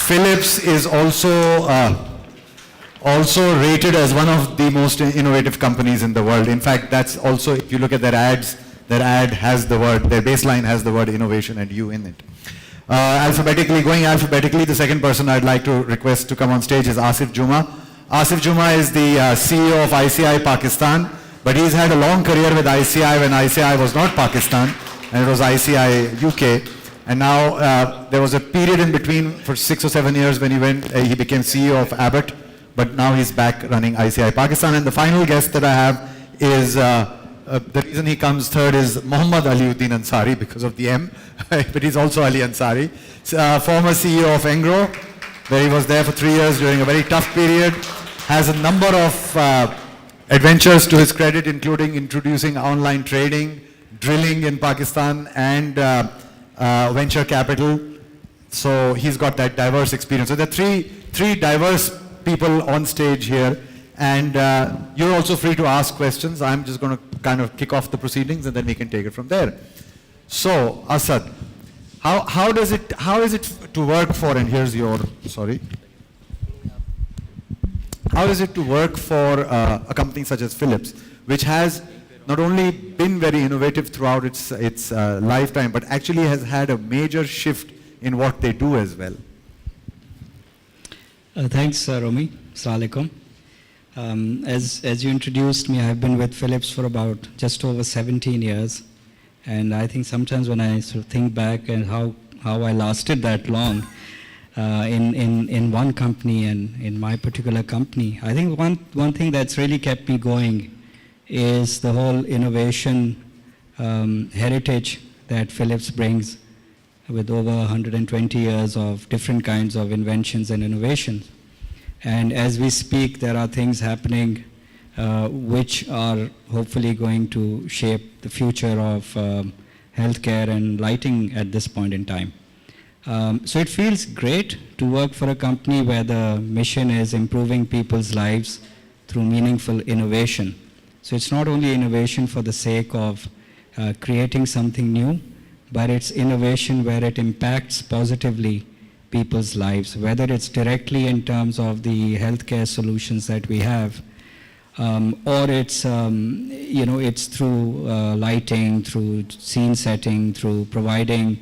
Philips is also rated as one of the most innovative companies in the world. In fact, that's also, if you look at their ads, their ad has the word, their baseline has the word innovation and you in it. Going alphabetically, the second person I'd like to request to come on stage is Asif Juma. Asif Juma is the CEO of ICI Pakistan, but he's had a long career with ICI when ICI was not Pakistan, and it was ICI UK. And now there was a period in between for 6 or 7 years when he became CEO of Abbott, but now he's back running ICI Pakistan. And the final guest that I have is, the reason he comes third is Muhammad Aliuddin Ansari because of the M, but he's also Ali Ansari, former CEO of Engro, where he was there for 3 years during a very tough period, has a number of adventures to his credit, including introducing online trading, drilling in Pakistan, and venture capital. So he's got that diverse experience. So there are three diverse people on stage here, and you're also free to ask questions. I'm just going to kind of kick off the proceedings, and then we can take it from there. So, Asad, how is it to work for, and here's your, sorry. How is it to work for a company such as Philips, which has not only been very innovative throughout its lifetime, but actually has had a major shift in what they do as well? Thanks, Romy. Assalamu alaikum. As you introduced me, I've been with Philips for about just over 17 years. And I think sometimes when I sort of think back and how I lasted that long in one company and in my particular company, I think one thing that's really kept me going is the whole innovation heritage that Philips brings with over 120 years of different kinds of inventions and innovations. And as we speak, there are things happening which are hopefully going to shape the future of healthcare and lighting at this point in time. So it feels great to work for a company where the mission is improving people's lives through meaningful innovation. So it's not only innovation for the sake of creating something new, but it's innovation where it impacts positively people's lives, whether it's directly in terms of the healthcare solutions that we have, or it's, it's through lighting, through scene setting, through providing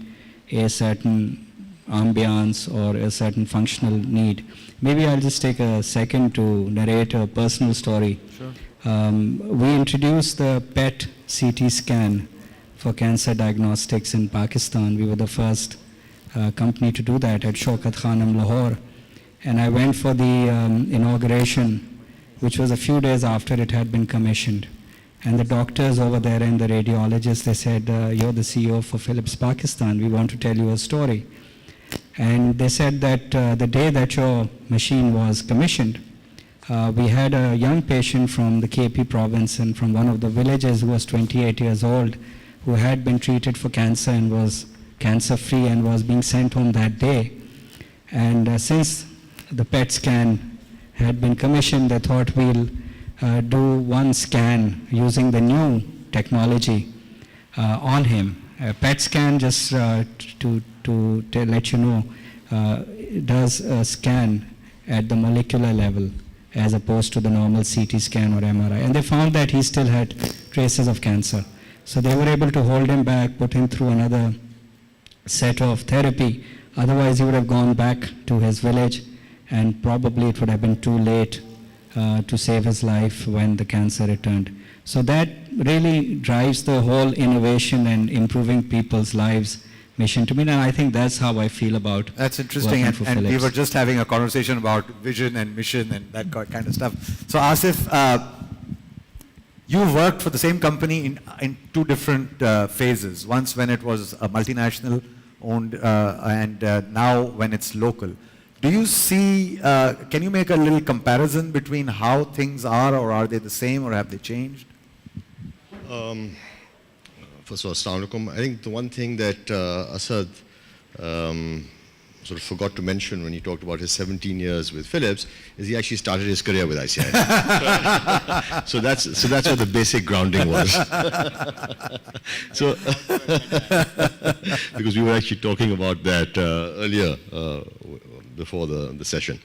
a certain ambiance or a certain functional need. Maybe I'll just take a second to narrate a personal story. Sure. We introduced the PET CT scan for cancer diagnostics in Pakistan. We were the first company to do that at Shaukat Khanam, Lahore. And I went for the inauguration, which was a few days after it had been commissioned. And the doctors over there and the radiologists, they said, you're the CEO for Philips Pakistan. We want to tell you a story. And they said that the day that your machine was commissioned, we had a young patient from the KP province and from one of the villages who was 28 years old, who had been treated for cancer and was cancer-free and was being sent home that day. And since the PET scan had been commissioned, they thought we'll do one scan using the new technology on him. A PET scan, just to let you know, does a scan at the molecular level as opposed to the normal CT scan or MRI. And they found that he still had traces of cancer. So they were able to hold him back, put him through another set of therapy. Otherwise, he would have gone back to his village, and probably it would have been too late to save his life when the cancer returned. So that really drives the whole innovation and improving people's lives mission to me, and I think that's how I feel about That's interesting, and we were just having a conversation about vision and mission and that kind of stuff. So Asif, you worked for the same company in two different phases. Once when it was a multinational owned, and now when it's local. Do you see, can you make a little comparison between how things are, or are they the same, or have they changed? First of all, Assalamu alaikum. I think the one thing that Asad sort of forgot to mention when he talked about his 17 years with Philips is he actually started his career with ICI. so that's what the basic grounding was. So because we were actually talking about that earlier before the session.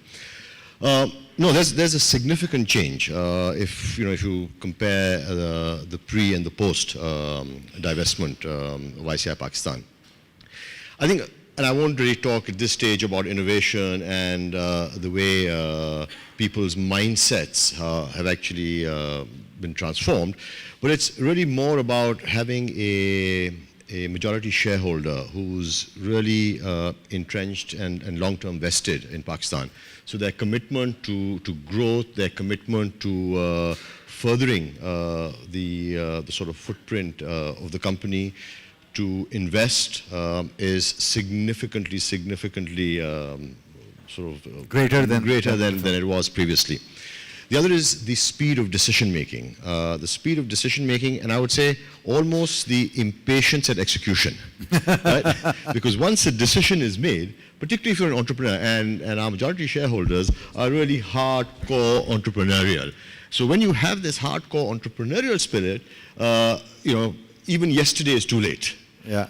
No, there's a significant change if you compare the pre and the post divestment of ICI Pakistan. I think, and I won't really talk at this stage about innovation and the way people's mindsets have actually been transformed, but it's really more about having a majority shareholder who's really entrenched and long-term vested in Pakistan. So their commitment to growth, their commitment to furthering the sort of footprint of the company, to invest is significantly sort of greater than it was previously. The other is the speed of decision making. The speed of decision making, and I would say almost the impatience at execution. Right? Because once a decision is made, particularly if you're an entrepreneur, and our majority shareholders are really hardcore entrepreneurial. So when you have this hardcore entrepreneurial spirit, even yesterday is too late. Yeah.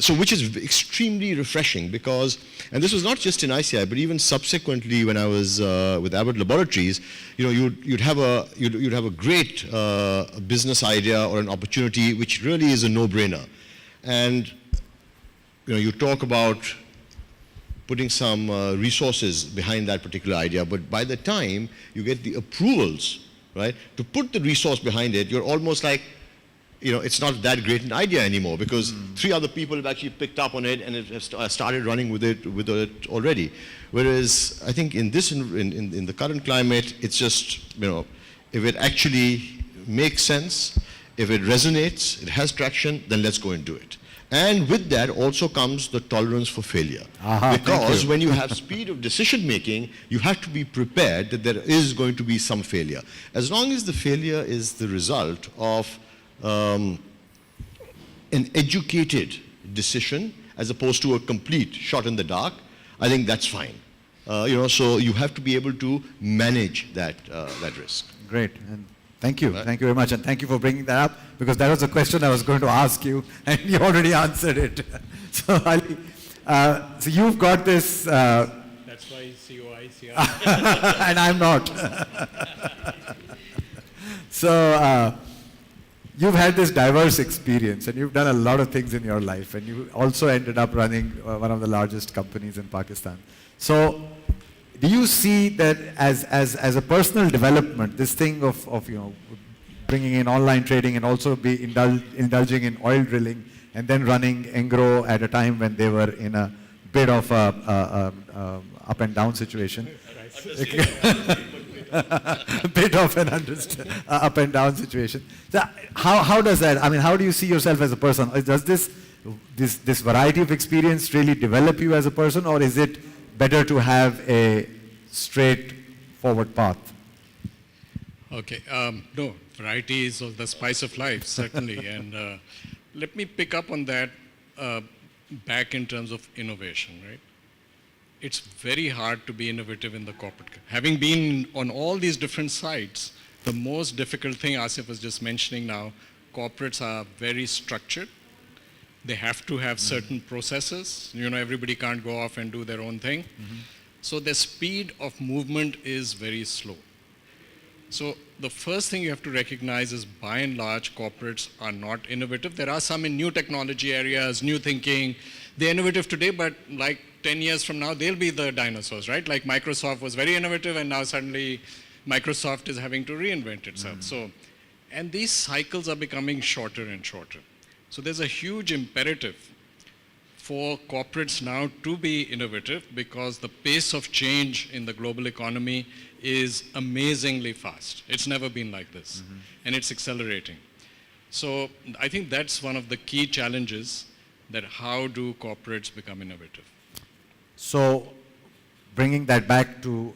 So which is extremely refreshing because, and this was not just in ICI, but even subsequently when I was with Abbott Laboratories, you'd have a great business idea or an opportunity which really is a no-brainer, and you talk about putting some resources behind that particular idea, but by the time you get the approvals, right, to put the resource behind it, you're almost like, it's not that great an idea anymore because 3 other people have actually picked up on it and have started running with it already. Whereas I think in the current climate, it's just, if it actually makes sense, if it resonates, it has traction, then let's go and do it. And with that also comes the tolerance for failure. Because when you have speed of decision making, you have to be prepared that there is going to be some failure. As long as the failure is the result of an educated decision as opposed to a complete shot in the dark, I think that's fine. So you have to be able to manage that risk. Great. And thank you. Thank you very much. And thank you for bringing that up because that was a question I was going to ask you and you already answered it. So, Ali, so you've got this... That's why he's COICR. and I'm not. So... you've had this diverse experience and you've done a lot of things in your life and you also ended up running one of the largest companies in Pakistan. So do you see that as a personal development, this thing of bringing in online trading and also be indulging in oil drilling and then running Engro at a time when they were in a bit of a up and down situation? A bit of an up and down situation. So how does that, how do you see yourself as a person? Does this variety of experience really develop you as a person, or is it better to have a straightforward path? Okay, no, variety is the spice of life, certainly. And let me pick up on that back in terms of innovation, right? It's very hard to be innovative in the corporate. Having been on all these different sites, the most difficult thing Asif was just mentioning now, corporates are very structured. They have to have certain processes. Everybody can't go off and do their own thing. So the speed of movement is very slow. So the first thing you have to recognize is by and large, corporates are not innovative. There are some in new technology areas, new thinking. They're innovative today, but like 10 years from now, they'll be the dinosaurs, right? Like Microsoft was very innovative and now suddenly Microsoft is having to reinvent itself. So, and these cycles are becoming shorter and shorter. So there's a huge imperative for corporates now to be innovative because the pace of change in the global economy is amazingly fast. It's never been like this, and it's accelerating. So I think that's one of the key challenges, that how do corporates become innovative? So bringing that back to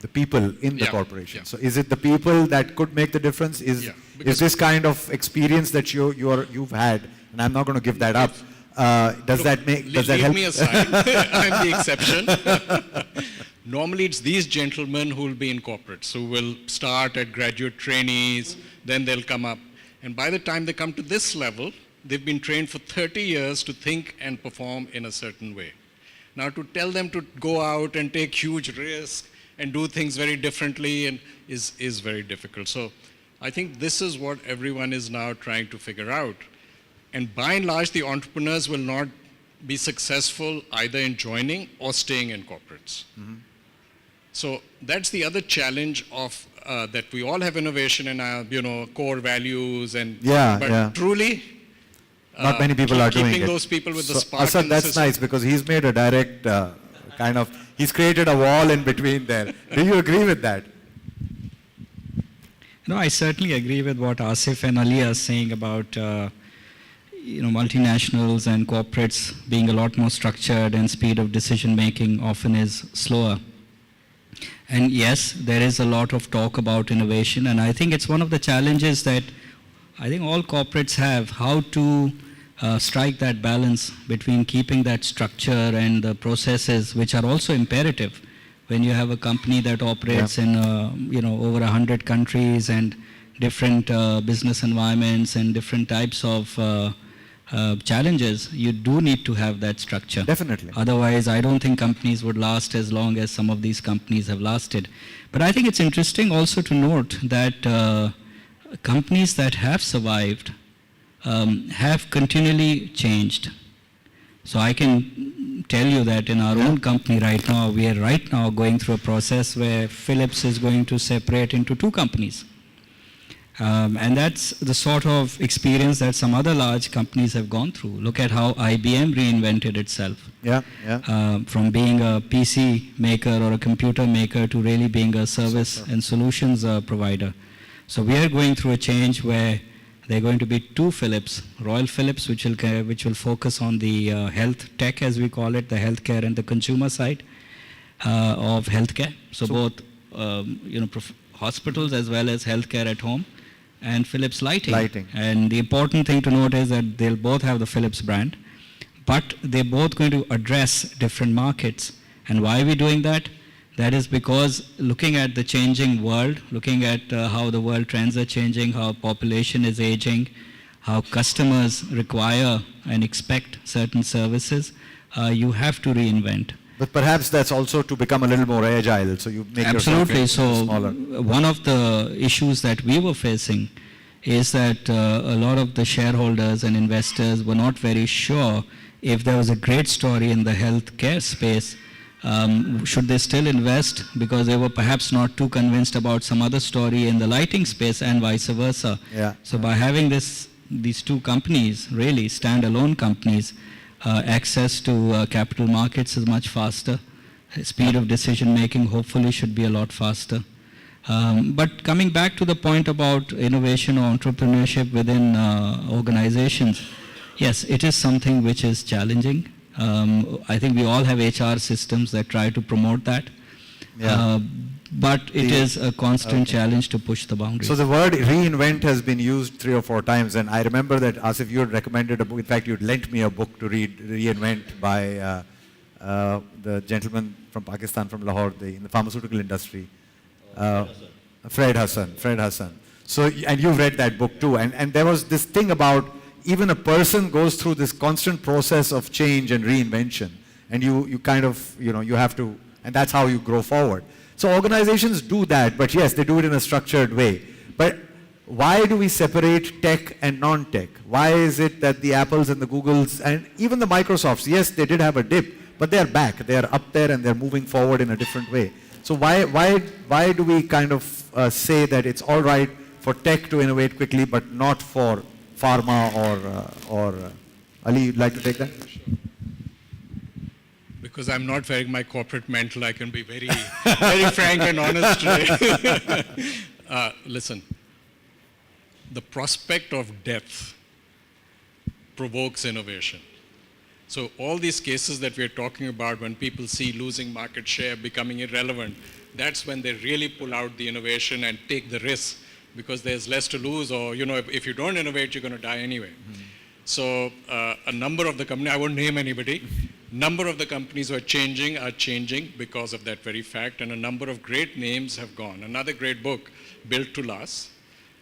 the people in the corporation. Yeah. So is it the people that could make the difference? Is this kind of experience that you've had, and I'm not going to give that up, does that help? Leave me aside. I'm the exception. Normally it's these gentlemen who will be in corporates, who will start at graduate trainees, then they'll come up. And by the time they come to this level, they've been trained for 30 years to think and perform in a certain way. Now to tell them to go out and take huge risks and do things very differently and is very difficult. So I think this is what everyone is now trying to figure out. And by and large, the entrepreneurs will not be successful either in joining or staying in corporates. Mm-hmm. So that's the other challenge of that we all have innovation in our core values and but truly not many people are doing it. Keeping those people with the spark. Asad, that's nice because he's made a direct he's created a wall in between there. Do you agree with that? No, I certainly agree with what Asif and Ali are saying about multinationals and corporates being a lot more structured and speed of decision making often is slower. And yes, there is a lot of talk about innovation, and I think it's one of the challenges that I think all corporates have, how to strike that balance between keeping that structure and the processes which are also imperative when you have a company that operates in over 100 countries and different business environments and different types of challenges. You do need to have that structure. Definitely. Otherwise, I don't think companies would last as long as some of these companies have lasted. But I think it's interesting also to note that companies that have survived have continually changed. So I can tell you that in our own company right now, we are right now going through a process where Philips is going to separate into two companies. And that's the sort of experience that some other large companies have gone through. Look at how IBM reinvented itself. From being a PC maker or a computer maker to really being a service and solutions provider. So we are going through a change where there are going to be two Philips, Royal Philips, which will focus on the health tech, as we call it, the healthcare and the consumer side of healthcare. So both hospitals as well as healthcare at home, and Philips Lighting. And the important thing to note is that they'll both have the Philips brand, but they're both going to address different markets. And why are we doing that? That is because looking at the changing world, looking at how the world trends are changing, how population is aging, how customers require and expect certain services, you have to reinvent. But perhaps that's also to become a little more agile, so you make Absolutely. yourself smaller. One of the issues that we were facing is that a lot of the shareholders and investors were not very sure if there was a great story in the healthcare space, should they still invest, because they were perhaps not too convinced about some other story in the lighting space and vice versa. So by having these two companies, really standalone companies, access to capital markets is much faster. Speed of decision making hopefully should be a lot faster. But coming back to the point about innovation or entrepreneurship within organizations, yes, it is something which is challenging. I think we all have HR systems that try to promote that. But it is a constant challenge to push the boundaries. So the word reinvent has been used 3 or 4 times, and I remember that Asif, you had recommended a book. In fact, you had lent me a book to read, Reinvent, by the gentleman from Pakistan, from Lahore, in the pharmaceutical industry, Fred Hassan. So, and you've read that book too, and there was this thing about even a person goes through this constant process of change and reinvention, and you kind of, you have to, and that's how you grow forward. So organizations do that, but yes, they do it in a structured way. But why do we separate tech and non-tech? Why is it that the Apples and the Googles and even the Microsofts, yes, they did have a dip, but they're back, they're up there and they're moving forward in a different way. So why do we kind of say that it's all right for tech to innovate quickly, but not for pharma or Ali, you'd like to take that? Because I'm not wearing my corporate mantle, I can be very, very frank and honest today. Listen, the prospect of death provokes innovation. So all these cases that we're talking about, when people see losing market share, becoming irrelevant, that's when they really pull out the innovation and take the risk, because there's less to lose, or if you don't innovate, you're going to die anyway. So a number of the companies, I won't name anybody, number of the companies who are changing because of that very fact, and a number of great names have gone. Another great book, Built to Last,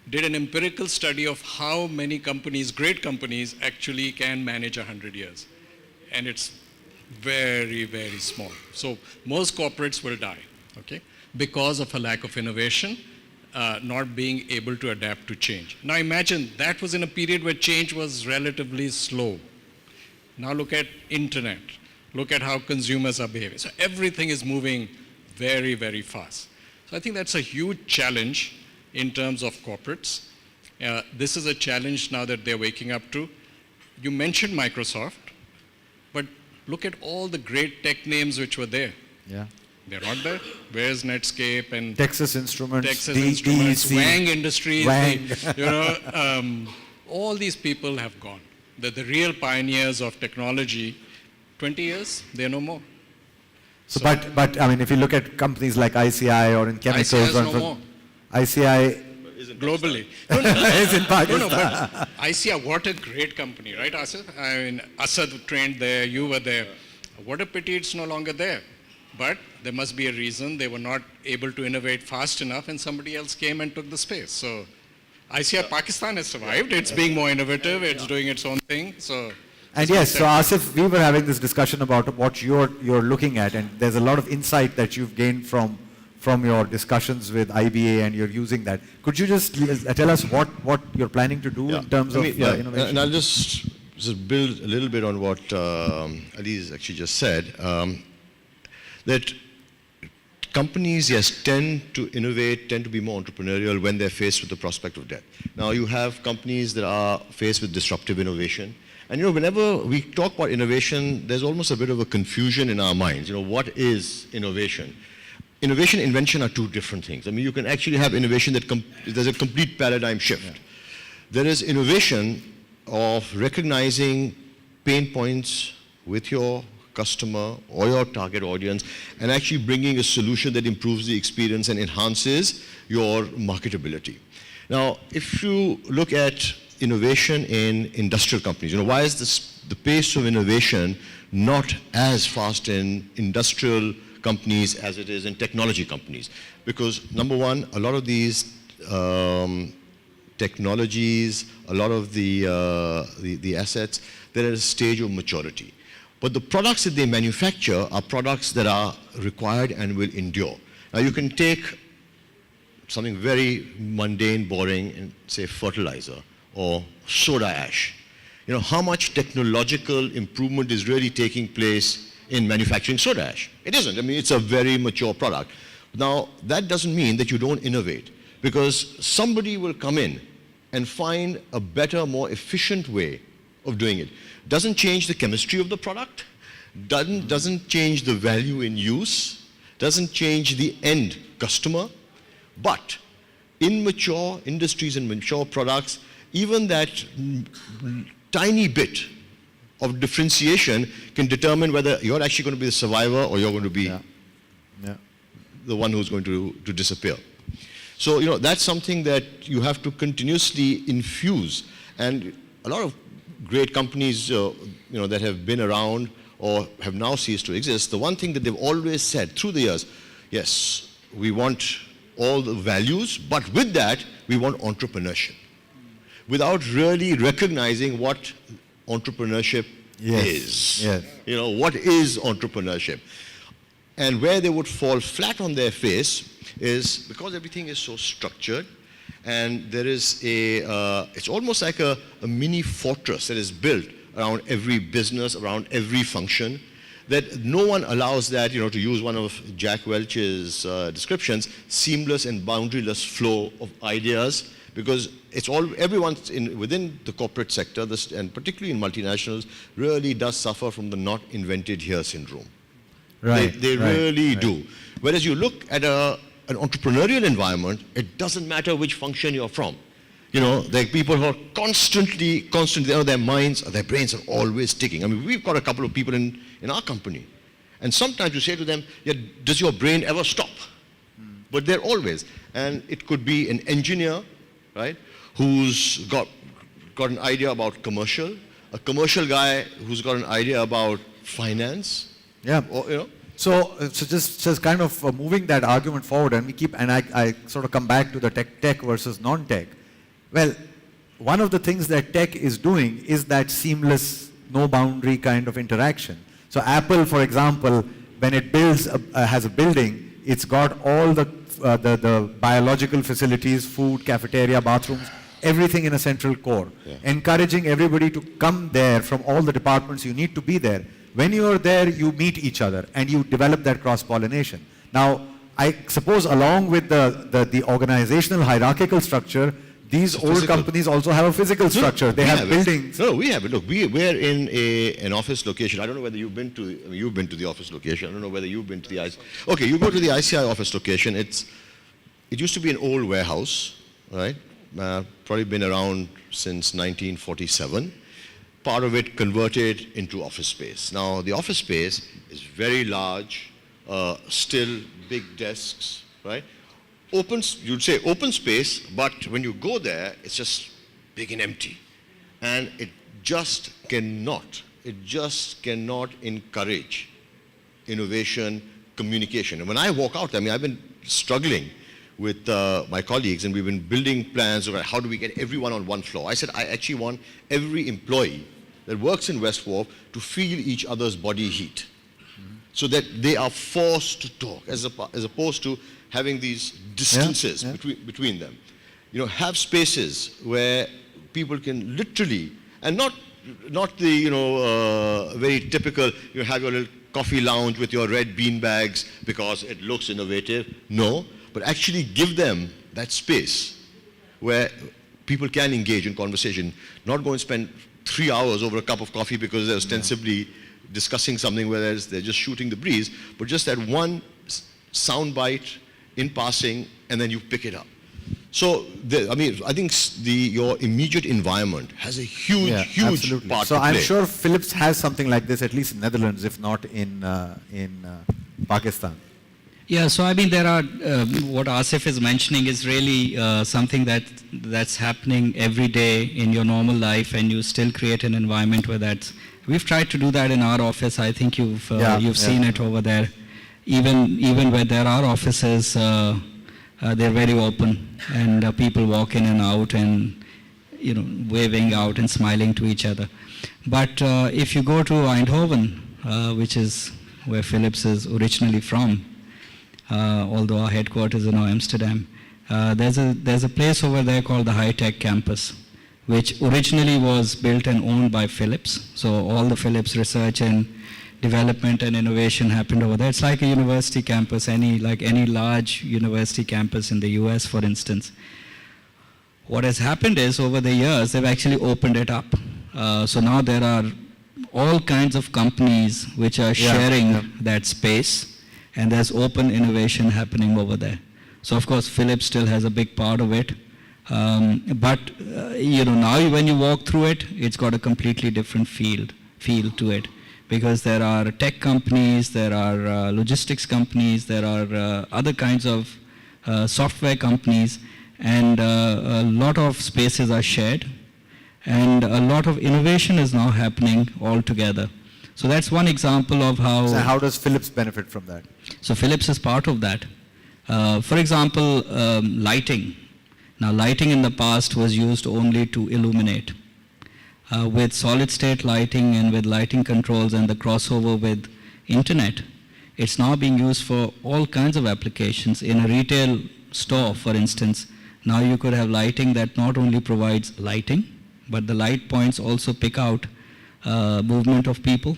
did an empirical study of how many companies, great companies, actually can manage 100 years. And it's very, very small. So most corporates will die, okay, because of a lack of innovation, not being able to adapt to change. Now imagine that was in a period where change was relatively slow. Now look at internet. Look at how consumers are behaving. So everything is moving very, very fast. So I think that's a huge challenge in terms of corporates. This is a challenge now that they're waking up to. You mentioned Microsoft, but look at all the great tech names which were there. Yeah. They're not there. Where's Netscape and Texas Instruments, Texas Instruments, DEC, Wang Industries, Wang. all these people have gone. The real pioneers of technology, 20 years, they're no more. So, but I mean, if you look at companies like ICI or in chemicals, ICI is or no more. ICI Globally. is in Pakistan. No, but ICI, what a great company, right, Asad? I mean, Asad trained there, you were there. What a pity it's no longer there. But there must be a reason they were not able to innovate fast enough and somebody else came and took the space. So ICI Pakistan has survived. It's being more innovative. It's doing its own thing. So. And yes, so Asif, we were having this discussion about what you're looking at, and there's a lot of insight that you've gained from your discussions with IBA, and you're using that. Could you just tell us what you're planning to do in terms of innovation? And I'll just build a little bit on what Ali's actually just said. That companies, yes, tend to innovate, tend to be more entrepreneurial when they're faced with the prospect of death. Now, you have companies that are faced with disruptive innovation. And, whenever we talk about innovation, there's almost a bit of a confusion in our minds. What is innovation? Innovation and invention are two different things. I mean, you can actually have innovation that there's a complete paradigm shift. Yeah. There is innovation of recognizing pain points with your customer or your target audience and actually bringing a solution that improves the experience and enhances your marketability. Now, if you look at innovation in industrial companies, why is the pace of innovation not as fast in industrial companies as it is in technology companies? Because number one, a lot of these technologies, a lot of the assets, they're at a stage of maturity. But the products that they manufacture are products that are required and will endure. Now you can take something very mundane, boring, and say fertilizer or soda ash. How much technological improvement is really taking place in manufacturing soda ash? It isn't. I mean, it's a very mature product. Now, that doesn't mean that you don't innovate, because somebody will come in and find a better, more efficient way of doing it. Doesn't change the chemistry of the product, doesn't change the value in use, doesn't change the end customer, but in mature industries and mature products, even that tiny bit of differentiation can determine whether you're actually going to be the survivor or you're going to be the one who's going to disappear. So, that's something that you have to continuously infuse. And a lot of great companies, that have been around or have now ceased to exist, the one thing that they've always said through the years, yes, we want all the values, but with that, we want entrepreneurship. Without really recognizing what entrepreneurship is. Yes. What is entrepreneurship? And where they would fall flat on their face is because everything is so structured, and there is it's almost like a mini fortress that is built around every business, around every function, that no one allows that, to use one of Jack Welch's descriptions, seamless and boundaryless flow of ideas, because everyone within the corporate sector, and particularly in multinationals, really does suffer from the not invented here syndrome. Right. They really do. Whereas you look at an entrepreneurial environment, it doesn't matter which function you're from. There are people who are constantly, their minds, their brains are always ticking. I mean, we've got a couple of people in our company. And sometimes you say to them, does your brain ever stop? But they're always. And it could be an engineer, right, who's got an idea about commercial, a commercial guy who's got an idea about finance. Yeah. Or, So just kind of moving that argument forward, and I sort of come back to the tech versus non-tech. Well, one of the things that tech is doing is that seamless, no boundary kind of interaction. So Apple, for example, when it builds, has a building, it's got all the biological facilities, food, cafeteria, bathrooms, everything in a central core, encouraging everybody to come there from all the departments. You need to be there. When you are there, you meet each other and you develop that cross-pollination. Now, I suppose along with the organizational hierarchical structure, these old companies also have a physical structure. They have buildings. No, we have it. Look, we're in an office location. I don't know whether you've been to, I mean, you've been to the office location. I don't know whether you've been to the ICI. Okay, you go to the ICI office location. It used to be an old warehouse, right? Probably been around since 1947. Part of it converted into office space. Now, the office space is very large, still big desks, right? You'd say open space, but when you go there, it's just big and empty. And it just cannot encourage innovation, communication. And when I walk out, I mean, I've been struggling with my colleagues, and we've been building plans about how do we get everyone on one floor. I said, I actually want every employee that works in West Wharf to feel each other's body heat, so that they are forced to talk, as opposed to having these distances between them. You know, have spaces where people can literally, and not the very typical, you have your little coffee lounge with your red bean bags because it looks innovative. No, but actually give them that space where people can engage in conversation, not go and spend 3 hours over a cup of coffee because they're ostensibly discussing something where they're just shooting the breeze, but just that one sound bite in passing, and then you pick it up. So, I think your immediate environment has a huge part so to play. I'm sure Philips has something like this, at least in Netherlands, if not in Pakistan. Yeah, so I mean, there are, what Asif is mentioning is really something that's happening every day in your normal life, and you still create an environment where we've tried to do that in our office. I think you've seen it over there. Even where there are offices, they're very open, and people walk in and out and, waving out and smiling to each other. But if you go to Eindhoven, which is where Philips is originally from, although our headquarters is in Amsterdam, there's a place over there called the High Tech Campus, which originally was built and owned by Philips. So all the Philips research and development and innovation happened over there. It's like a university campus, any large university campus in the US, for instance. What has happened is, over the years, they've actually opened it up. So now there are all kinds of companies which are sharing that space, and there's open innovation happening over there. So of course, Philips still has a big part of it. But now when you walk through it, it's got a completely different feel to it. Because there are tech companies, there are logistics companies, there are other kinds of software companies, and a lot of spaces are shared, and a lot of innovation is now happening all together. So that's one example of how... So how does Philips benefit from that? So Philips is part of that. For example, lighting. Now, lighting in the past was used only to illuminate. With solid-state lighting and with lighting controls and the crossover with internet, it's now being used for all kinds of applications. In a retail store, for instance, now you could have lighting that not only provides lighting, but the light points also pick out movement of people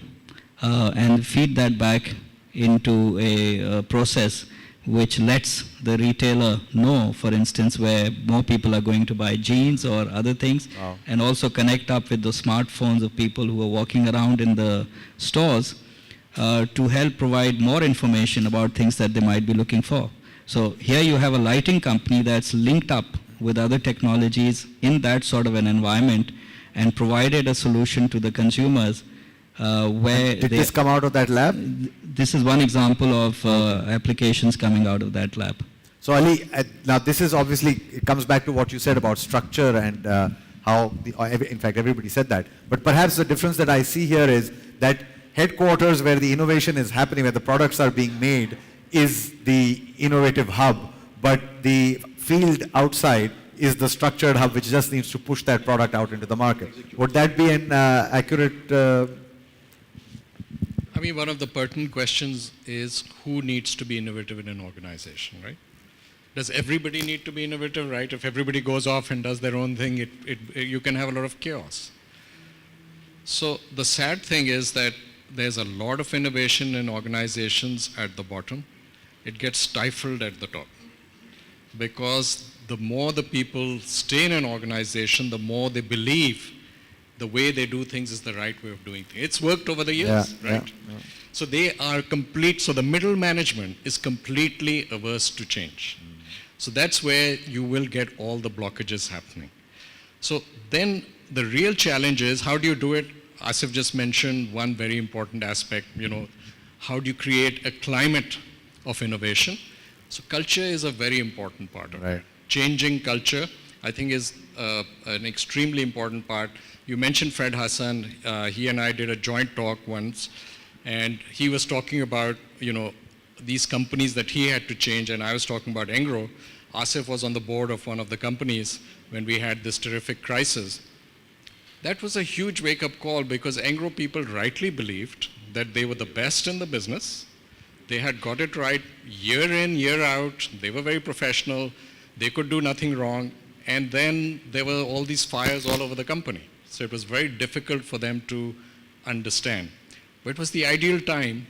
and feed that back into a process which lets the retailer know, for instance, where more people are going to buy jeans or other things, and also connect up with the smartphones of people who are walking around in the stores to help provide more information about things that they might be looking for. So here you have a lighting company that's linked up with other technologies in that sort of an environment and provided a solution to the consumers where... Did this come out of that lab? This is one example of applications coming out of that lab. So Ali, now this is obviously, it comes back to what you said about structure and how, in fact everybody said that, but perhaps the difference that I see here is that headquarters where the innovation is happening, where the products are being made, is the innovative hub, but the field outside is the structured hub which just needs to push that product out into the market. Would that be an accurate... mean, one of the pertinent questions is who needs to be innovative in an organization, right? Does everybody need to be innovative, right? If everybody goes off and does their own thing, you can have a lot of chaos. So the sad thing is that there's a lot of innovation in organizations at the bottom. It gets stifled at the top. Because the more the people stay in an organization, the more they believe the way they do things is the right way of doing things. It's worked over the years, right? Yeah. So they are so the middle management is completely averse to change. So that's where you will get all the blockages happening. So then the real challenge is, how do you do it? Asif just mentioned one very important aspect, how do you create a climate of innovation? So culture is a very important part of it. Changing culture, I think, is an extremely important part. You mentioned Fred Hassan. He and I did a joint talk once, and he was talking about, these companies that he had to change, and I was talking about Engro. Asif was on the board of one of the companies when we had this terrific crisis. That was a huge wake-up call because Engro people rightly believed that they were the best in the business. They had got it right year in, year out. They were very professional. They could do nothing wrong. And then there were all these fires all over the company. So it was very difficult for them to understand. But it was the ideal time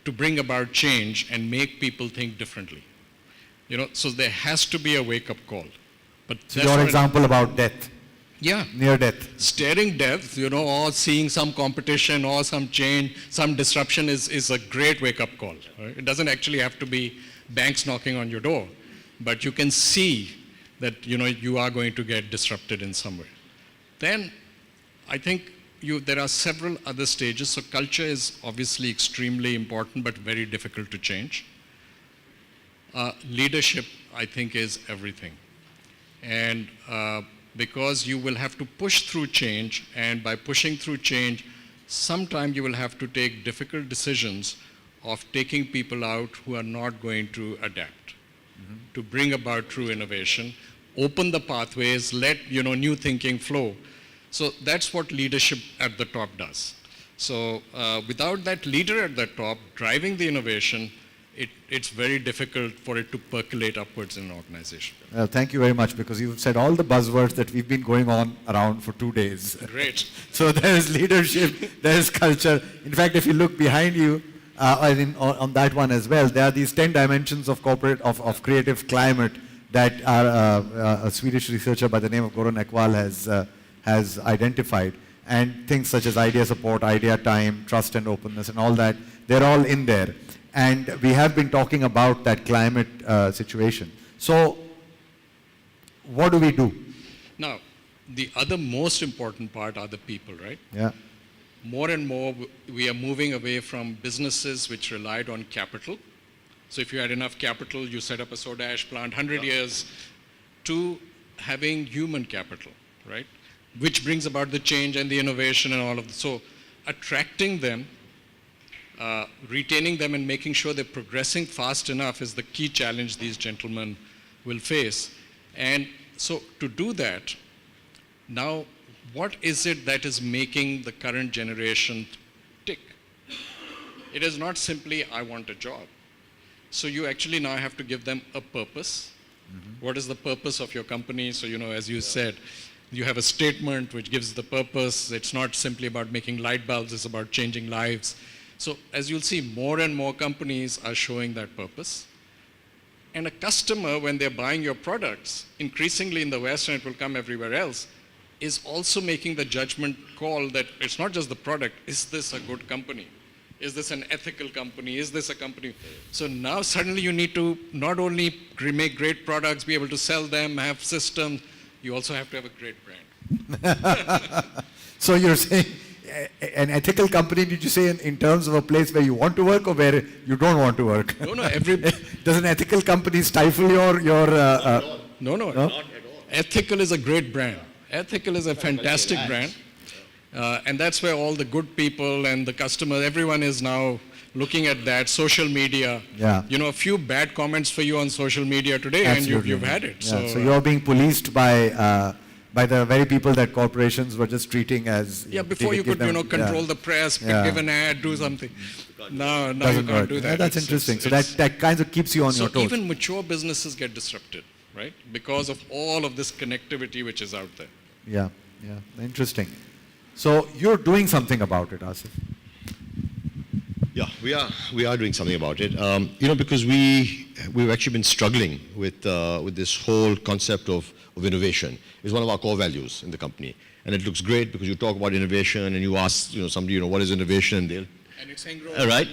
to bring about change and make people think differently. So there has to be a wake-up call. But so your example about death. Yeah. Near death. Staring death, or seeing some competition or some change, some disruption is a great wake-up call. Right? It doesn't actually have to be banks knocking on your door, but you can see that, you are going to get disrupted in some way. Then I think there are several other stages. So culture is obviously extremely important, but very difficult to change. Leadership, I think, is everything. And because you will have to push through change, and by pushing through change, sometime you will have to take difficult decisions of taking people out who are not going to adapt, to bring about true innovation, open the pathways, let new thinking flow. So that's what leadership at the top does. So without that leader at the top driving the innovation, it's very difficult for it to percolate upwards in an organization. Well, thank you very much, because you've said all the buzzwords that we've been going on around for 2 days. Great. So there's leadership, there's culture. In fact, if you look behind you, on that one as well, there are these 10 dimensions of creative climate that a Swedish researcher by the name of Goran Ekwall has identified. And things such as idea support, idea time, trust and openness and all that, they're all in there. And we have been talking about that climate situation. So what do we do? Now, the other most important part are the people, right? Yeah. More and more, we are moving away from businesses which relied on capital. So if you had enough capital, you set up a soda ash plant, 100 years, to having human capital, right? Which brings about the change and the innovation and all of that. So attracting them, retaining them and making sure they're progressing fast enough is the key challenge these gentlemen will face. And so to do that, now what is it that is making the current generation tick? It is not simply, I want a job. So you actually now have to give them a purpose. What is the purpose of your company? So, as you said, you have a statement which gives the purpose. It's not simply about making light bulbs, it's about changing lives. So as you'll see, more and more companies are showing that purpose. And a customer, when they're buying your products, increasingly in the West, and it will come everywhere else, is also making the judgment call that it's not just the product, is this a good company? Is this an ethical company? Is this a company? So now suddenly you need to not only make great products, be able to sell them, have systems, you also have to have a great brand. So you're saying an ethical company, did you say in terms of a place where you want to work or where you don't want to work? No, Does an ethical company stifle your No, not at all. Ethical is a great brand. Ethical is a fantastic brand. And that's where all the good people and the customers, everyone is now looking at that. Social media. Yeah. A few bad comments for you on social media today, Absolutely. and you've had it. Yeah. So you're being policed by by the very people that corporations were just treating as... Yeah, before you could, control the press, give an ad, do something. Now you Doesn't can't work. do that. Yeah, that's interesting. So that kind of keeps you on your toes. So even mature businesses get disrupted, right? Because of all of this connectivity which is out there. Yeah, interesting. So you're doing something about it, Asif. Yeah, we are doing something about it. Because we've actually been struggling with this whole concept of innovation. It's one of our core values in the company, and it looks great because you talk about innovation and you ask somebody what is innovation, and they'll. And it's saying right.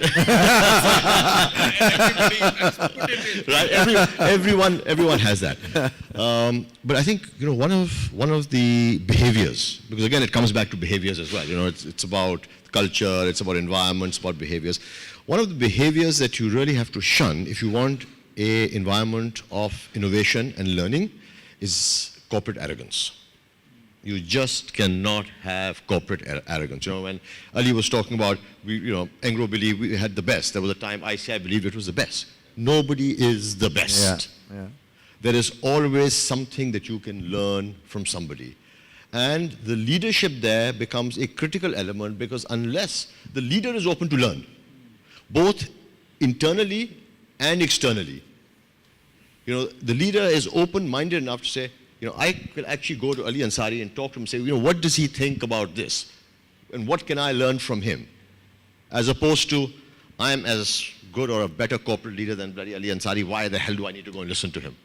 Right. Everyone has that. But I think one of the behaviors, because again it comes back to behaviors as well. It's about culture, it's about environment, it's about behaviors. One of the behaviors that you really have to shun if you want an environment of innovation and learning is corporate arrogance. You just cannot have corporate arrogance. When Ali was talking about, Engro believed we had the best. There was a time ICI believed it was the best. Nobody is the best. Yeah. There is always something that you can learn from somebody. And the leadership there becomes a critical element, because unless the leader is open to learn, both internally and externally, the leader is open-minded enough to say, I could actually go to Ali Ansari and talk to him and say, what does he think about this? And what can I learn from him? As opposed to, I'm as good or a better corporate leader than bloody Ali Ansari, why the hell do I need to go and listen to him?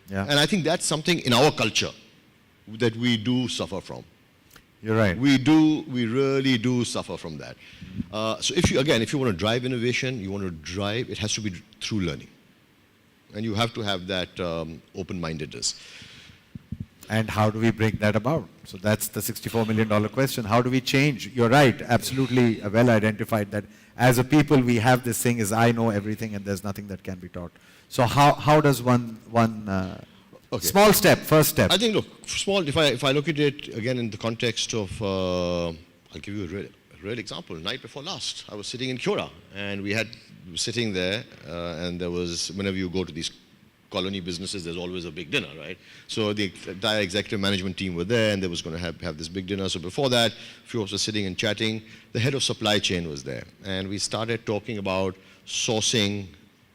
Yeah. And I think that's something in our culture that we do suffer from. You're right. We really do suffer from that. So if you want to drive innovation, it has to be through learning. And you have to have that open-mindedness. And how do we bring that about? So that's the $64 million question. How do we change? You're right, absolutely well identified that as a people we have this thing is I know everything and there's nothing that can be taught. So how does one okay. Small step, first step? I think, look, small, if I look at it again in the context of, I'll give you a real example. Night before last, I was sitting in Kyora, and we were sitting there, and there was, whenever you go to these colony businesses, there's always a big dinner, right? So the entire executive management team were there, and they was going to have this big dinner. So before that, a few of us were sitting and chatting. The head of supply chain was there, and we started talking about sourcing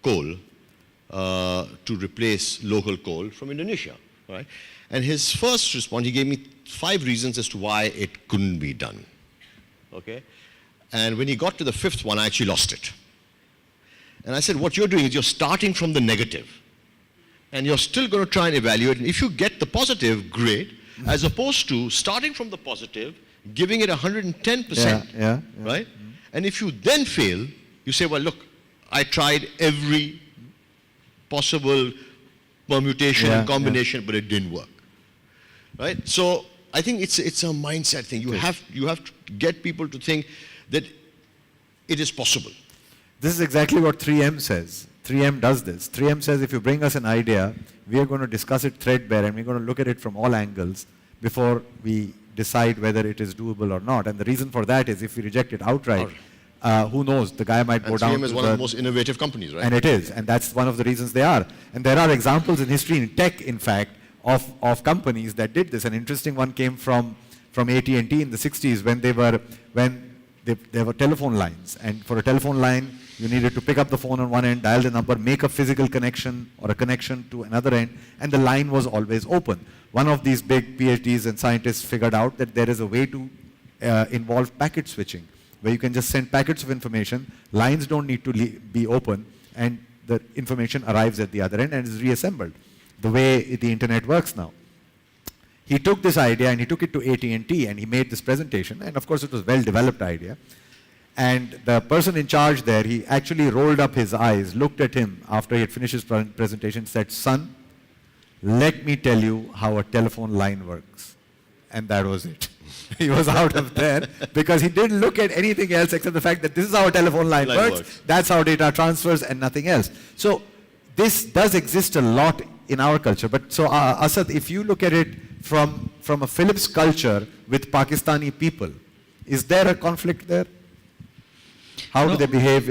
coal to replace local coal from Indonesia, right? And his first response, he gave me 5 reasons as to why it couldn't be done, okay? And when he got to the 5th one, I actually lost it. And I said, what you're doing is you're starting from the negative, and you're still going to try and evaluate, and if you get the positive, great, as opposed to starting from the positive, giving it 110%, right? And if you then fail, you say, well, look, I tried every possible permutation and combination, but it didn't work, right? So I think it's a mindset thing. You have to get people to think that it is possible. This is exactly what 3M says. 3M does this. 3M says if you bring us an idea, we are going to discuss it threadbare and we're going to look at it from all angles before we decide whether it is doable or not. And the reason for that is if we reject it outright, who knows, the guy might go down. 3M is one of the most innovative companies, right? And it is, and that's one of the reasons they are. And there are examples in history, in tech, in fact, of companies that did this. An interesting one came from AT&T in the 60s when there were telephone lines, and for a telephone line, you needed to pick up the phone on one end, dial the number, make a physical connection or a connection to another end, and the line was always open. One of these big PhDs and scientists figured out that there is a way to involve packet switching, where you can just send packets of information, lines don't need to be open, and the information arrives at the other end and is reassembled, the way the internet works now. He took this idea and he took it to AT&T and he made this presentation, and of course it was a well-developed idea. And the person in charge there, he actually rolled up his eyes, looked at him after he had finished his presentation, said, "Son, let me tell you how a telephone line works." And that was it. He was out of there because he didn't look at anything else except the fact that this is how a telephone line works. That's how data transfers and nothing else. So this does exist a lot in our culture. But so Asad, if you look at it from a Philips culture with Pakistani people, is there a conflict there? How do they behave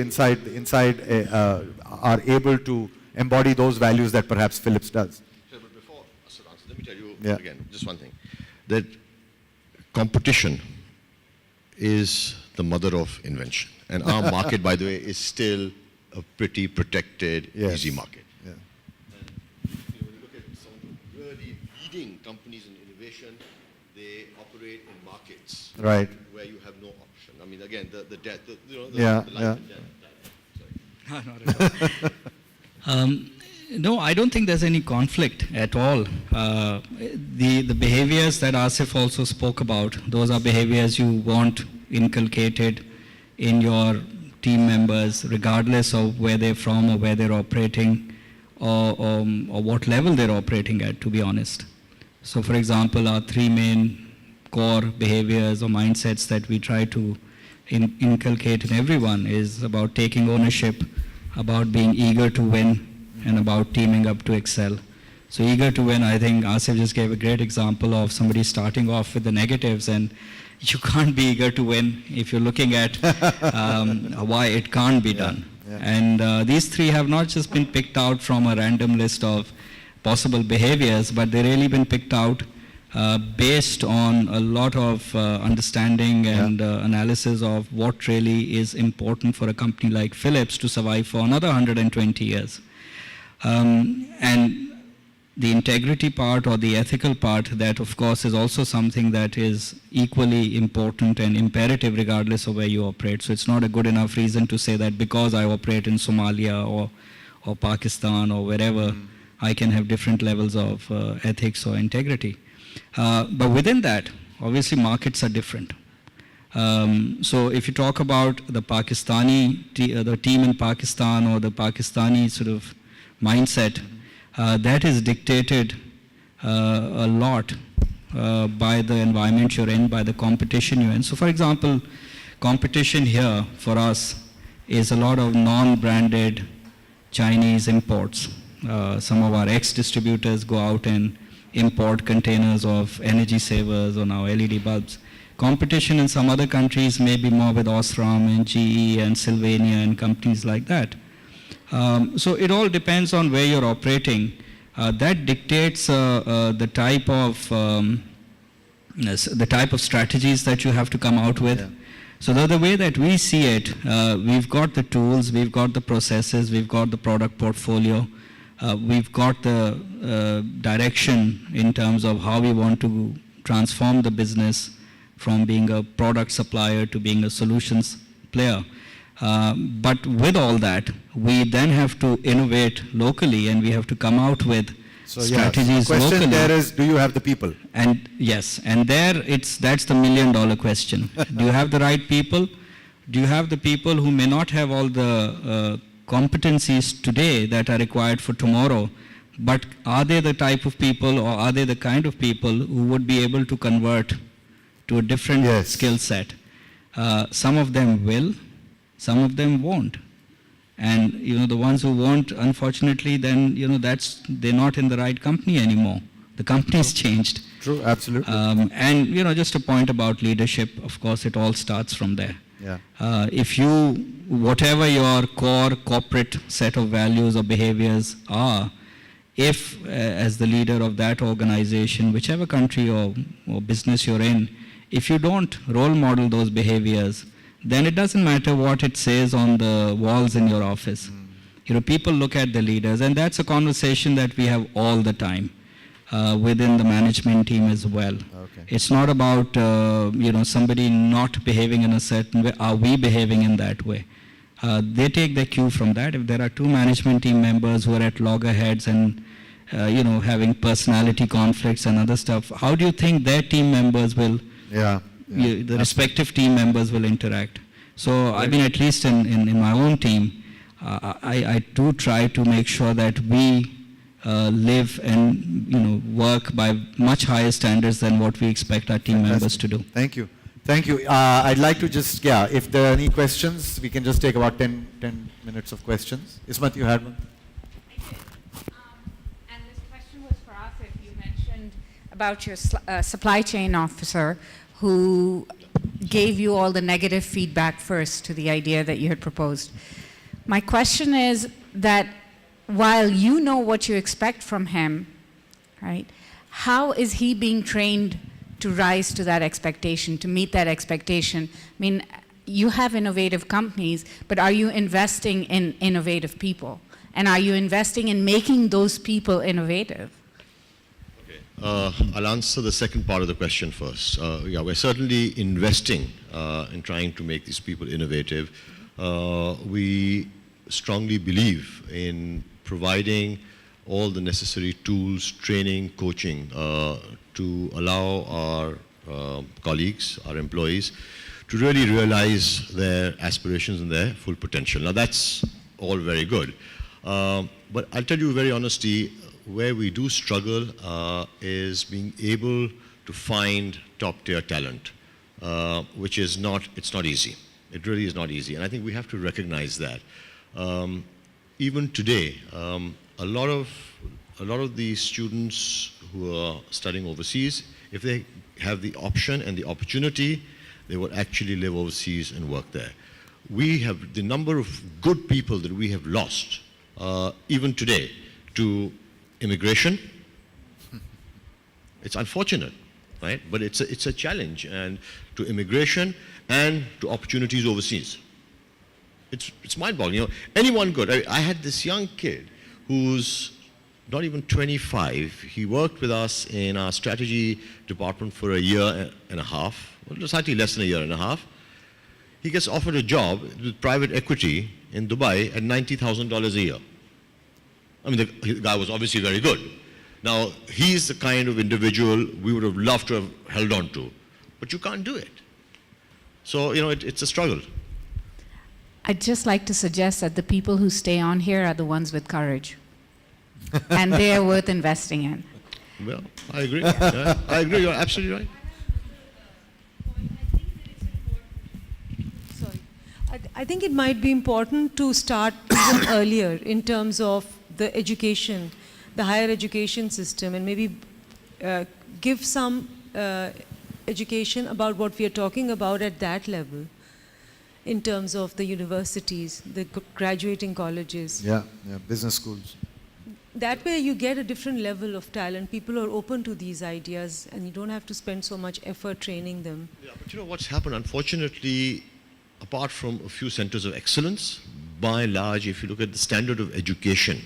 are able to embody those values that perhaps Philips does? But before Asad answers, let me tell you Yeah. again, just one thing. that competition is the mother of invention. And our market, by the way, is still a pretty protected, easy market. Yeah. And when you look at some of the really leading companies in innovation, they operate in markets Right. where you have no option. I mean, again, the death, the Yeah, life and death. No, I don't think there's any conflict at all. The behaviors that Asif also spoke about, those are behaviors you want inculcated in your team members, regardless of where they're from or where they're operating or what level they're operating at, to be honest. So, for example, our three main core behaviors or mindsets that we try to inculcate in everyone is about taking ownership, about being eager to win, and about teaming up to excel. So eager to win, I think Asif just gave a great example of somebody starting off with the negatives, and you can't be eager to win if you're looking at why it can't be done. Yeah. And these three have not just been picked out from a random list of possible behaviors, but they've really been picked out based on a lot of understanding and analysis of what really is important for a company like Philips to survive for another 120 years. And the integrity part or the ethical part, that of course is also something that is equally important and imperative regardless of where you operate. So it's not a good enough reason to say that because I operate in Somalia or Pakistan or wherever, I can have different levels of ethics or integrity. But within that, obviously markets are different. So if you talk about the Pakistani, the team in Pakistan or the Pakistani sort of mindset, that is dictated a lot by the environment you're in, by the competition you're in. So for example, competition here for us is a lot of non-branded Chinese imports. Some of our ex-distributors go out and import containers of energy savers or now LED bulbs. Competition in some other countries may be more with Osram and GE and Sylvania and companies like that. So it all depends on where you're operating. That dictates the type of strategies that you have to come out with. Yeah. So the way that we see it, we've got the tools, we've got the processes, we've got the product portfolio, we've got the direction in terms of how we want to transform the business from being a product supplier to being a solutions player. But with all that, we then have to innovate locally, and we have to come out with strategies locally. The question there is, do you have the people? And yes, and that's the $1 million question. Do you have the right people? Do you have the people who may not have all the competencies today that are required for tomorrow, but are they the type of people or are they the kind of people who would be able to convert to a different skill set? Some of them will. Some of them won't. And, the ones who won't, unfortunately, then, they're not in the right company anymore. The company's changed. True, absolutely. And, just a point about leadership, of course, it all starts from there. Yeah. If whatever your core corporate set of values or behaviors are, if as the leader of that organization, whichever country or business you're in, if you don't role model those behaviors, then it doesn't matter what it says on the walls in your office. People look at the leaders, and that's a conversation that we have all the time within the management team as well. Okay. It's not about somebody not behaving in a certain way. Are we behaving in that way? They take their cue from that. If there are two management team members who are at loggerheads and having personality conflicts and other stuff, how do you think their team members will? The respective team members will interact. So, I mean, at least in my own team, I do try to make sure that we live and work by much higher standards than what we expect our team members to do. Thank you. Thank you. I'd like to just, if there are any questions, we can just take about 10 minutes of questions. Ismat, you had one? And this question was for Asif. You mentioned about your supply chain officer who gave you all the negative feedback first to the idea that you had proposed. My question is that while you know what you expect from him, right, how is he being trained to rise to that expectation, to meet that expectation? I mean, you have innovative companies, but are you investing in innovative people? And are you investing in making those people innovative? I'll answer the second part of the question first. Yeah, we're certainly investing in trying to make these people innovative. We strongly believe in providing all the necessary tools, training, coaching to allow our colleagues, our employees, to really realize their aspirations and their full potential. Now that's all very good. But I'll tell you very honestly, where we do struggle is being able to find top-tier talent, which is it's not easy. It really is not easy, and I think we have to recognize that. Even today, a lot of the students who are studying overseas, if they have the option and the opportunity, they will actually live overseas and work there. We have the number of good people that we have lost, even today, to immigration. It's unfortunate, right? But it's a challenge, and to immigration and to opportunities overseas. It's mind-boggling. You know, anyone good. I had this young kid who's not even 25. He worked with us in our strategy department for a year and a half, well, slightly less than a year and a half. He gets offered a job with private equity in Dubai at $90,000 a year. I mean, the guy was obviously very good. Now, he's the kind of individual we would have loved to have held on to, but you can't do it. So, you know, it's a struggle. I'd just like to suggest that the people who stay on here are the ones with courage. And they're worth investing in. Well, I agree. Yeah, I agree. You're absolutely right. I think it might be important to start even earlier in terms of the education, the higher education system, and maybe give some education about what we are talking about at that level in terms of the universities, the graduating colleges. Yeah, business schools. That way you get a different level of talent. People are open to these ideas and you don't have to spend so much effort training them. Yeah, but you know what's happened, unfortunately, apart from a few centers of excellence, by and large, if you look at the standard of education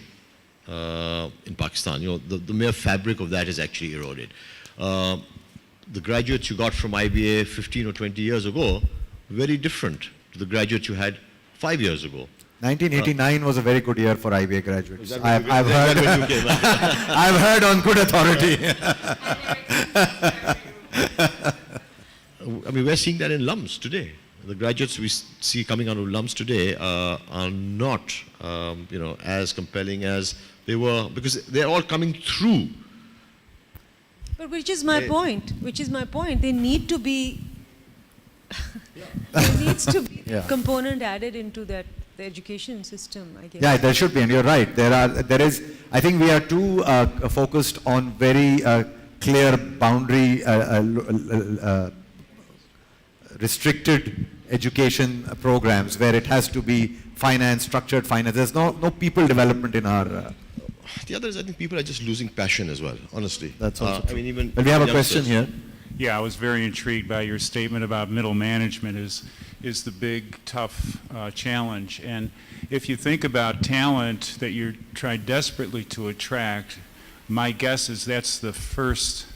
in Pakistan, you know, the mere fabric of that is actually eroded. The graduates you got from IBA 15 or 20 years ago, very different to the graduates you had 5 years ago. 1989 was a very good year for IBA graduates. I've heard. heard, I've heard on good authority. I mean, we're seeing that in LUMS today. The graduates we see coming out of LUMS today are not, you know, as compelling as they were, because they're all coming through. But which is my point. They need to be, there needs to be a component added into that, the education system, I guess. Yeah, there should be, and you're right. There is. I think we are too focused on very clear boundary, restricted education programs where it has to be finance, structured finance. There's no people development in our. The other is, I think people are just losing passion as well, honestly. That's also true. I mean, even Well, we have a youngsters. question here. Yeah, I was very intrigued by your statement about middle management is the big, tough challenge. And if you think about talent that you're trying desperately to attract, my guess is that's the first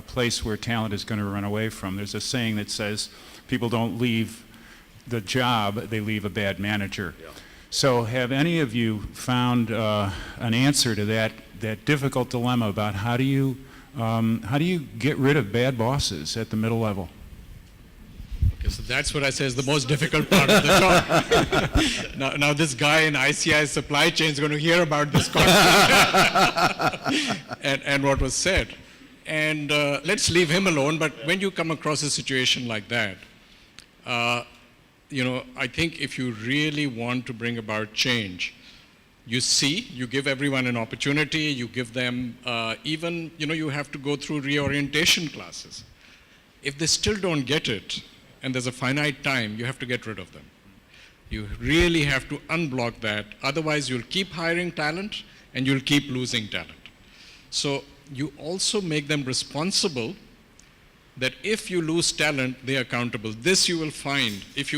place where talent is going to run away from. There's a saying that says people don't leave the job, they leave a bad manager. Yeah. So have any of you found an answer to that difficult dilemma about how do you get rid of bad bosses at the middle level? Okay, so that's what I say is the most difficult part of the job. now this guy in ICI supply chain is going to hear about this concept and what was said. And let's leave him alone, but when you come across a situation like that, you know, I think if you really want to bring about change, you give everyone an opportunity, you give them even, you know, you have to go through reorientation classes. If they still don't get it, and there's a finite time, you have to get rid of them. You really have to unblock that, otherwise you'll keep hiring talent and you'll keep losing talent. So you also make them responsible that if you lose talent, they are accountable. This you will find. If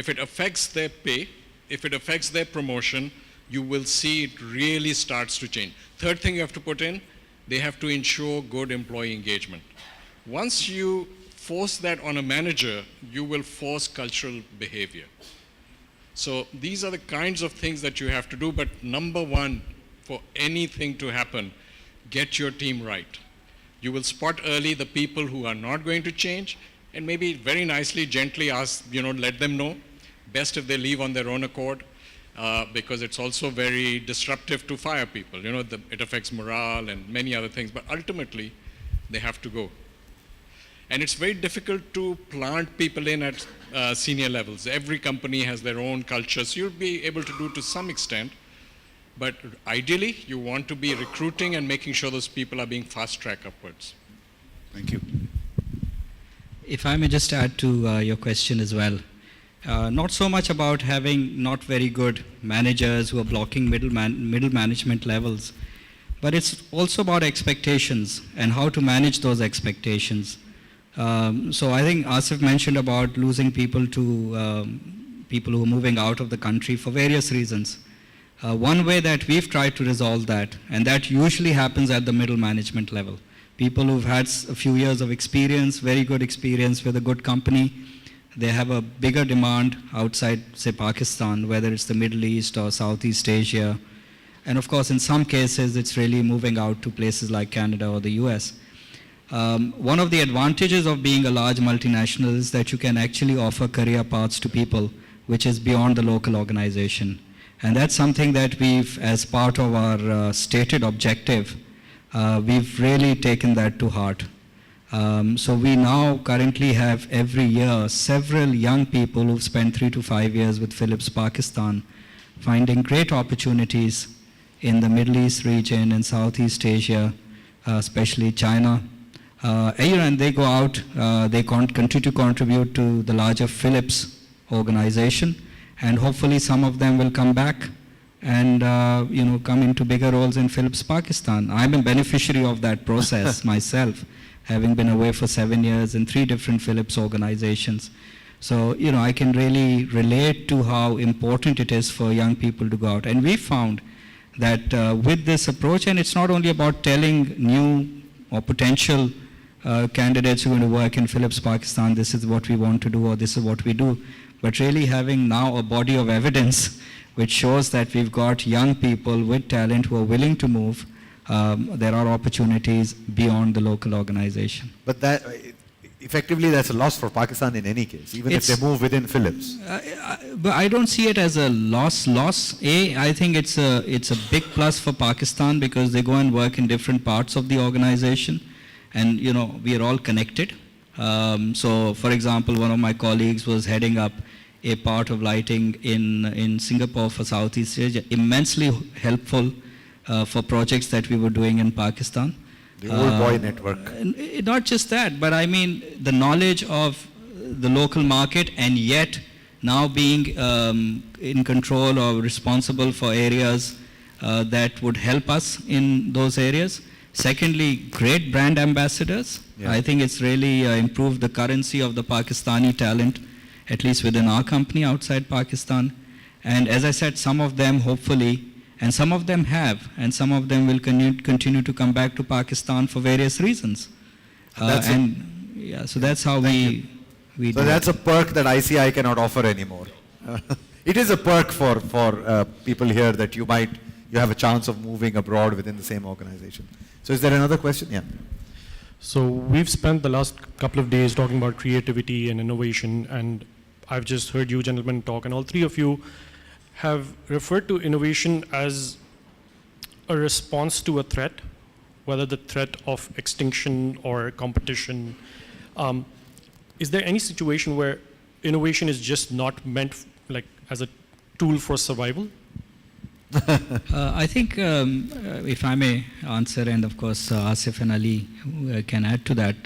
it affects their pay, if it affects their promotion, you will see it really starts to change. Third thing you have to put in, they have to ensure good employee engagement. Once you force that on a manager, you will force cultural behavior. So these are the kinds of things that you have to do, but number one, for anything to happen, get your team right. You will spot early the people who are not going to change, and maybe very nicely, gently ask, let them know. Best if they leave on their own accord, because it's also very disruptive to fire people. It affects morale and many other things, but ultimately, they have to go. And it's very difficult to plant people in at senior levels. Every company has their own culture, so you'll be able to do to some extent. But ideally, you want to be recruiting and making sure those people are being fast-tracked upwards. Thank you. If I may just add to your question as well. Not so much about having not very good managers who are blocking middle management levels, but it's also about expectations and how to manage those expectations. So I think Asif mentioned about losing people to people who are moving out of the country for various reasons. One way that we've tried to resolve that, and that usually happens at the middle management level. People who've had a few years of experience, very good experience with a good company, they have a bigger demand outside, say, Pakistan, whether it's the Middle East or Southeast Asia. And of course, in some cases, it's really moving out to places like Canada or the US. One of the advantages of being a large multinational is that you can actually offer career paths to people, which is beyond the local organization. And that's something that we've, as part of our stated objective, we've really taken that to heart. So we now currently have every year several young people who've spent 3 to 5 years with Philips Pakistan, finding great opportunities in the Middle East region and Southeast Asia, especially China. And they go out, they continue to contribute to the larger Philips organization, and hopefully some of them will come back and come into bigger roles in Philips Pakistan. I'm a beneficiary of that process myself, having been away for 7 years in 3 different Philips organizations. So, I can really relate to how important it is for young people to go out. And we found that with this approach, and it's not only about telling new or potential candidates who are going to work in Philips Pakistan, this is what we want to do or this is what we do, but really having now a body of evidence which shows that we've got young people with talent who are willing to move. There are opportunities beyond the local organization. But that, effectively, that's a loss for Pakistan in any case, even if they move within Philips. But I don't see it as a loss. I think it's a big plus for Pakistan because they go and work in different parts of the organization, and we are all connected. So, for example, one of my colleagues was heading up a part of lighting in Singapore for Southeast Asia, immensely helpful for projects that we were doing in Pakistan. The old boy network. Not just that, but I mean the knowledge of the local market, and yet now being in control or responsible for areas that would help us in those areas. Secondly, great brand ambassadors. Yeah. I think it's really improved the currency of the Pakistani talent, at least within our company outside Pakistan. And as I said, some of them hopefully, and some of them have, and some of them will continue to come back to Pakistan for various reasons. So that's how we do. So that's a perk that ICI cannot offer anymore. It is a perk for people here that you have a chance of moving abroad within the same organization. So is there another question? Yeah. So we've spent the last couple of days talking about creativity and innovation, and I've just heard you gentlemen talk, and all three of you have referred to innovation as a response to a threat, whether the threat of extinction or competition. Is there any situation where innovation is just not meant as a tool for survival? I think, if I may answer, and of course Asif and Ali can add to that,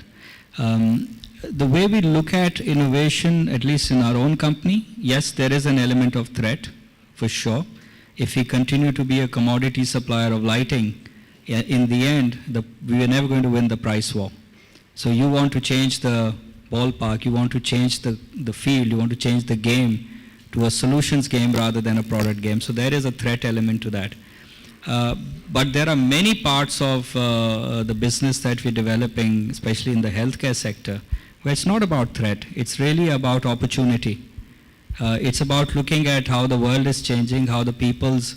the way we look at innovation, at least in our own company, yes, there is an element of threat, for sure. If we continue to be a commodity supplier of lighting, in the end, we are never going to win the price war. So you want to change the ballpark, you want to change the field, you want to change the game to a solutions game rather than a product game. So there is a threat element to that. But there are many parts of the business that we're developing, especially in the healthcare sector, where it's not about threat, it's really about opportunity. It's about looking at how the world is changing, how the people's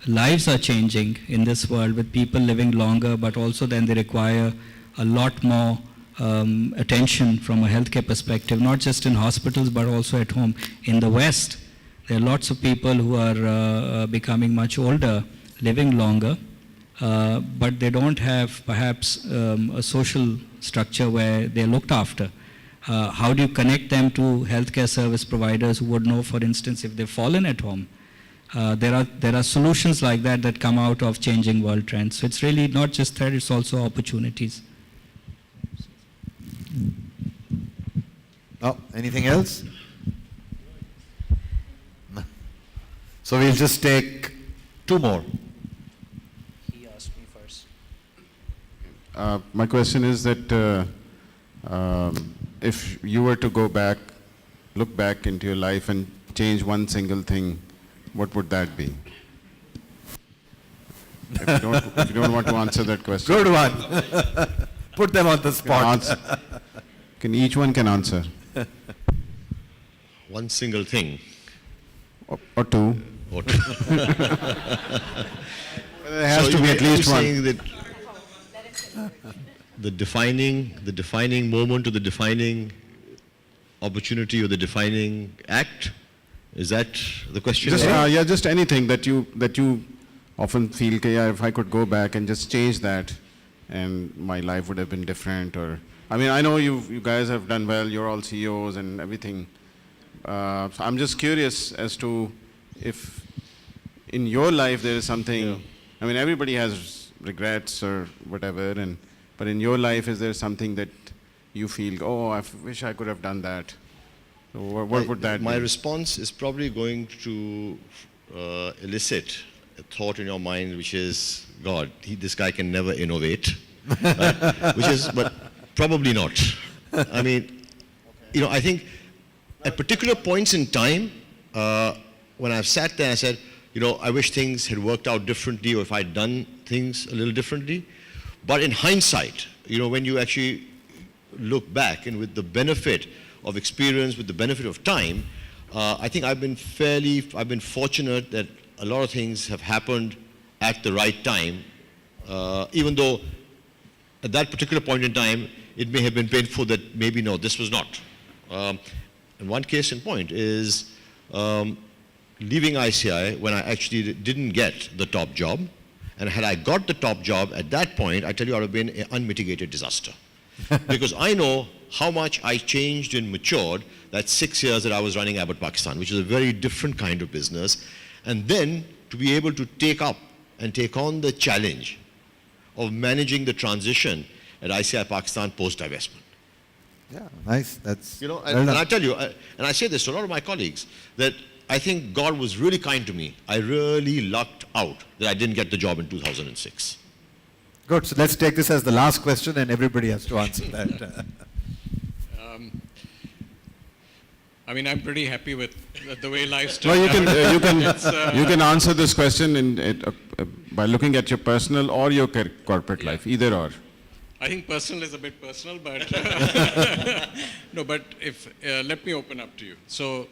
lives are changing in this world, with people living longer, but also then they require a lot more attention from a healthcare perspective, not just in hospitals, but also at home. In the West, there are lots of people who are becoming much older, living longer, but they don't have perhaps a social structure where they're looked after. How do you connect them to healthcare service providers who would know, for instance, if they've fallen at home? There are solutions like that that come out of changing world trends. So it's really not just threat, it's also opportunities. Oh, anything else? No. So we'll just take two more. He asked me first. My question is that if you were to go back, look back into your life and change one single thing, what would that be? If you don't want to answer that question. Good one. Put them on the spot. Each one can answer. One single thing. Or two. Or two. There has to be at least one. Saying that the defining moment or the defining opportunity or the defining act? Is that the question? Just, yeah, just anything that you often feel, okay, yeah, if I could go back and just change that, and my life would have been different. Or, I mean, I know you guys have done well. You're all CEOs and everything. So I'm just curious as to if in your life there is something. Yeah. I mean, everybody has regrets or whatever, but in your life, is there something that you feel, oh, I wish I could have done that? So what would that be? My response is probably going to elicit a thought in your mind, which is, God, this guy can never innovate, but probably not. I mean, I think at particular points in time, when I've sat there and I said, I wish things had worked out differently, or if I'd done things a little differently. But in hindsight, when you actually look back and with the benefit of experience, with the benefit of time, I think I've been fortunate that a lot of things have happened at the right time, even though at that particular point in time, it may have been painful that maybe, no, this was not. And one case in point is leaving ICI when I actually didn't get the top job. And had I got the top job at that point, I tell you, I would have been an unmitigated disaster. Because I know how much I changed and matured that 6 years that I was running Abbott Pakistan, which is a very different kind of business. And then to be able to take up and take on the challenge of managing the transition at ICI Pakistan post-divestment. Yeah, nice. That's and I tell you, and I say this to a lot of my colleagues, that I think God was really kind to me. I really lucked out that I didn't get the job in 2006. Good. So let's take this as the last question, and everybody has to answer that. I mean, I'm pretty happy with the way life's Well, turned out. you can answer this question by looking at your personal or your corporate life, either or. I think personal is a bit personal, but no. But let me open up to you. So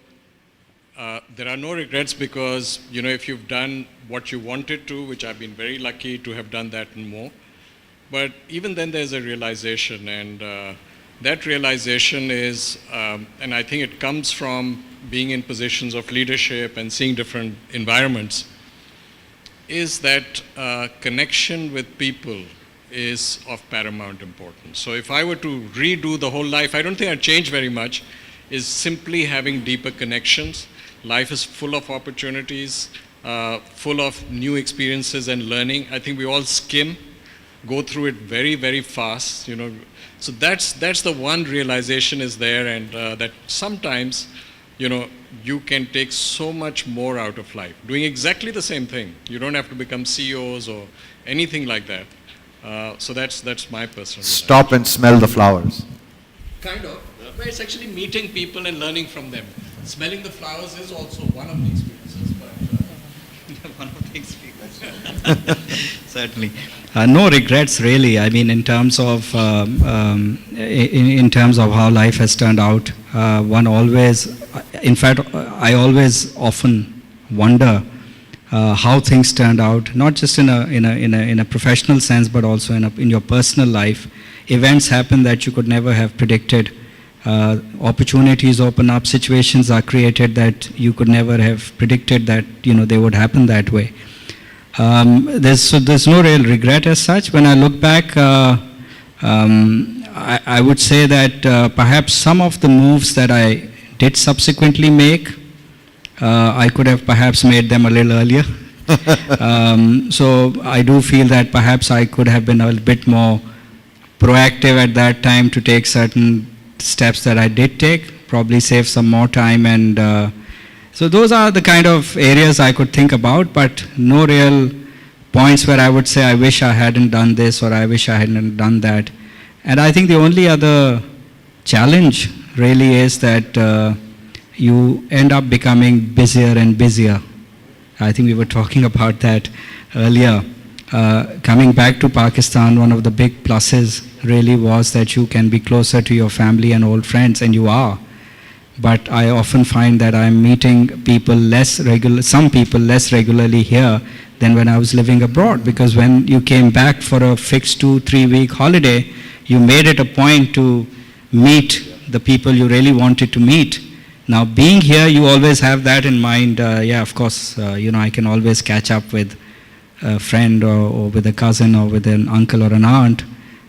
there are no regrets because if you've done what you wanted to, which I've been very lucky to have done that and more. But even then, there's a realization, and that realization is, and I think it comes from being in positions of leadership and seeing different environments, is that connection with people is of paramount importance. So if I were to redo the whole life, I don't think I'd change very much, is simply having deeper connections. Life is full of opportunities, full of new experiences and learning. I think we all skim, go through it very, very fast, So that's the one realization is there, and that sometimes, you can take so much more out of life, doing exactly the same thing. You don't have to become CEOs or anything like that. So that's my personal. Stop and smell the flowers. Kind of. But it's actually meeting people and learning from them. Smelling the flowers is also one of the experiences. But one of the experiences. Certainly. No regrets, really. I mean, in terms of in terms of how life has turned out, one always, in fact, I always often wonder how things turned out, not just in a professional sense, but also in your personal life. Events happen that you could never have predicted. Opportunities open up, situations are created that you could never have predicted that they would happen that way. There's no real regret as such. When I look back, I would say that perhaps some of the moves that I did subsequently make, I could have perhaps made them a little earlier. So I do feel that perhaps I could have been a bit more proactive at that time to take certain steps that I did take, probably save some more time, and so those are the kind of areas I could think about, but no real points where I would say I wish I hadn't done this or I wish I hadn't done that. And I think the only other challenge really is that you end up becoming busier and busier. I think we were talking about that earlier. Coming back to Pakistan, one of the big pluses really was that you can be closer to your family and old friends, and you are. But I often find that I'm meeting people some people less regularly here than when I was living abroad, because when you came back for a fixed 2-3 week holiday, you made it a point to meet the people you really wanted to meet. Now, being here, you always have that in mind. Yeah, of course, I can always catch up with a friend or with a cousin or with an uncle or an aunt,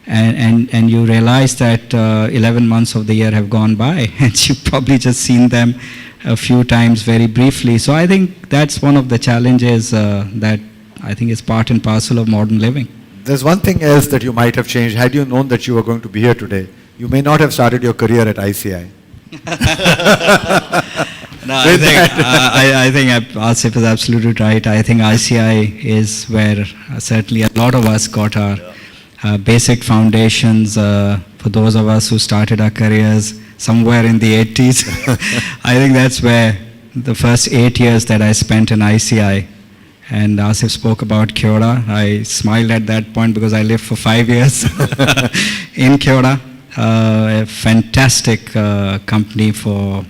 and you realize that 11 months of the year have gone by, and you've probably just seen them a few times very briefly. So I think that's one of the challenges that I think is part and parcel of modern living. There's one thing else that you might have changed. Had you known that you were going to be here today, you may not have started your career at ICI. No, I think Asif is absolutely right. I think ICI is where certainly a lot of us got our basic foundations. For those of us who started our careers somewhere in the 80s, I think that's where the first 8 years that I spent in ICI. And Asif spoke about Kyoda. I smiled at that point because I lived for 5 years in Kyoda. A fantastic company for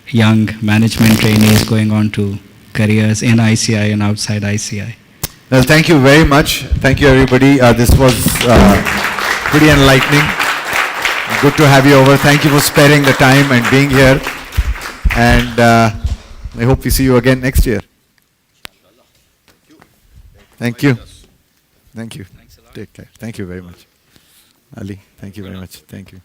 young management trainees going on to careers in ICI and outside ICI. Well, thank you very much. Thank you, everybody. This was pretty enlightening. Good to have you over. Thank you for sparing the time and being here. And I hope we see you again next year. Thank you. Thank you. Take care. Thank you very much. Ali, thank you very much. Thank you.